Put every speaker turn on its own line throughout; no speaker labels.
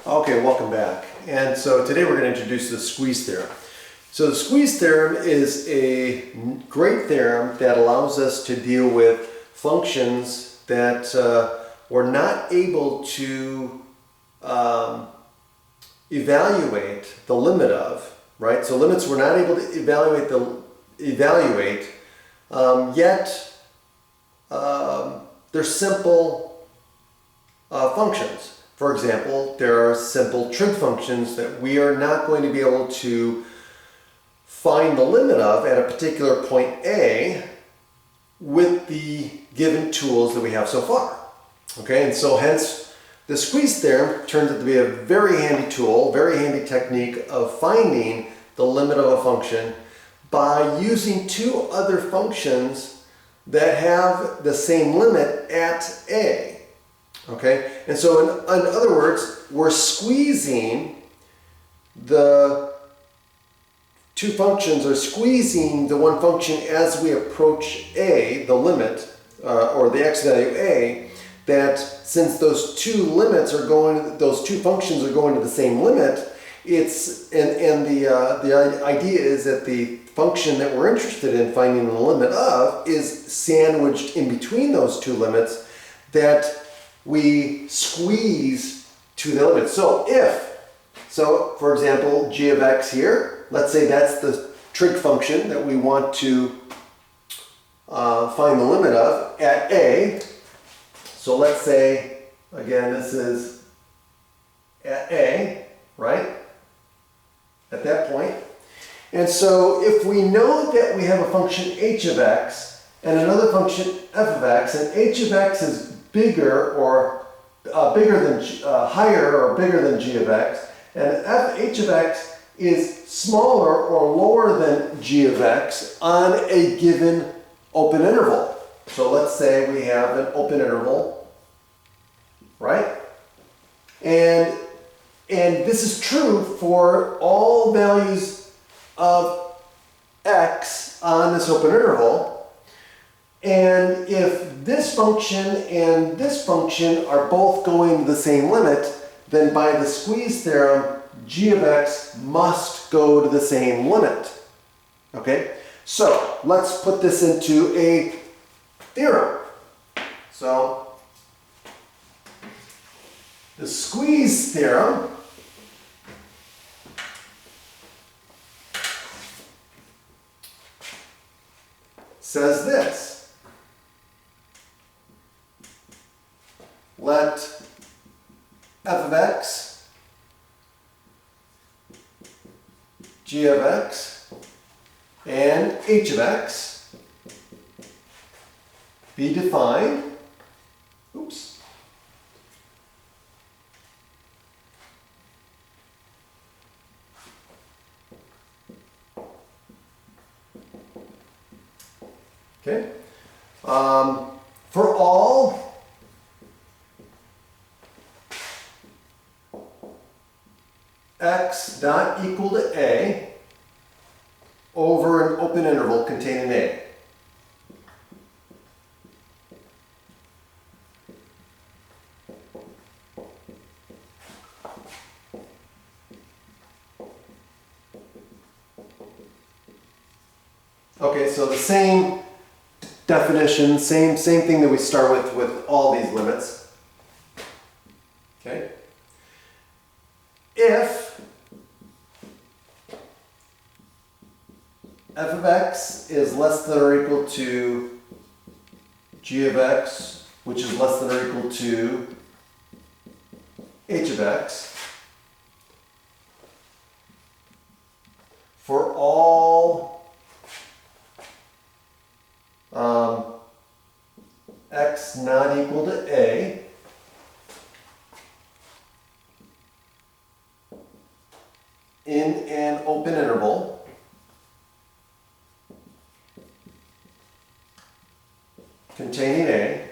Okay, welcome back. And so today we're going to introduce the squeeze theorem. So the squeeze theorem is a great theorem that allows us to deal with functions that we're not able to evaluate the limit of, right? So limits we're not able to evaluate, yet they're simple functions. For example, there are simple trig functions that we are not going to be able to find the limit of at a particular point A with the given tools that we have so far. Okay, and so hence the squeeze theorem turns out to be a very handy tool, very handy technique of finding the limit of a function by using two other functions that have the same limit at A. Okay, and so in other words, we're squeezing the two functions, or squeezing the one function as we approach A, the limit, or the x value A, that since those two limits are going, those two functions are going to the same limit, it's, and the idea is that the function that we're interested in finding the limit of is sandwiched in between those two limits, that we squeeze to the limit. So for example, g of x here, let's say that's the trig function that we want to find the limit of at A. So let's say, again, this is at A, right? At that point. And so if we know that we have a function h of x and another function f of x, and h of x is bigger or higher or bigger than g of x, and h of x is smaller or lower than g of x on a given open interval. So let's say we have an open interval, right? And this is true for all values of x on this open interval. And if this function and this function are both going to the same limit, then by the squeeze theorem, g of x must go to the same limit. Okay? So let's put this into a theorem. So the squeeze theorem says this. Let f of x, g of x, and h of x be defined. Oops. Okay. For all x not equal to A over an open interval containing A. Okay, so the same definition, same thing that we start with all these limits. Okay. If f of x is less than or equal to g of x, which is less than or equal to h of x, for all x not equal to A, in an open interval, containing A,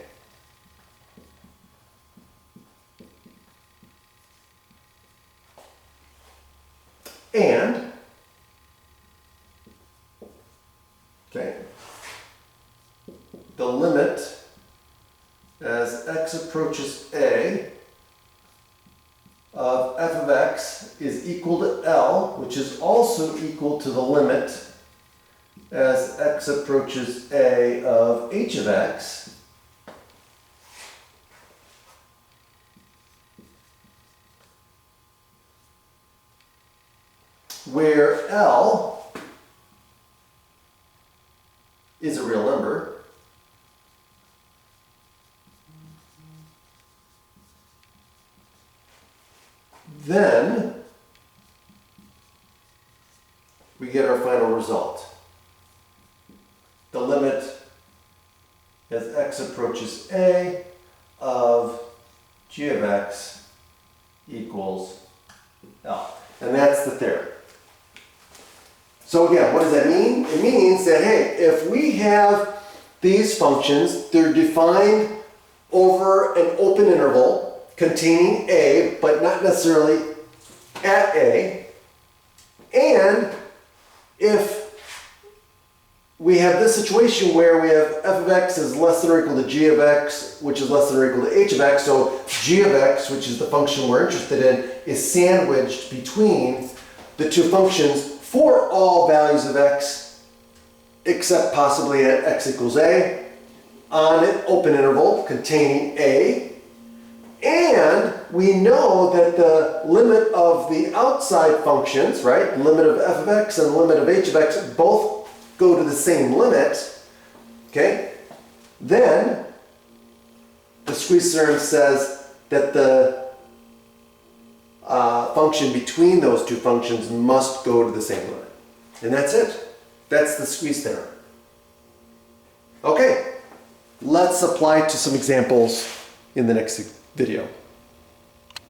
and, okay, the limit as x approaches A of f of x is equal to L, which is also equal to the limit as x approaches a of h of x, where L is a real number, then we get our final result. The limit as x approaches a of g of x equals L. And that's the theorem. So again, what does that mean? It means that, hey, if we have these functions, they're defined over an open interval containing a, but not necessarily at a, and if we have this situation where we have f of x is less than or equal to g of x, which is less than or equal to h of x, so g of x, which is the function we're interested in, is sandwiched between the two functions for all values of x, except possibly at x equals a, on an open interval containing a, and we know that the limit of the outside functions, right, limit of f of x and limit of h of x, both go to the same limit, okay, then the squeeze theorem says that the function between those two functions must go to the same limit. And that's it. That's the squeeze theorem. Okay, let's apply it to some examples in the next video.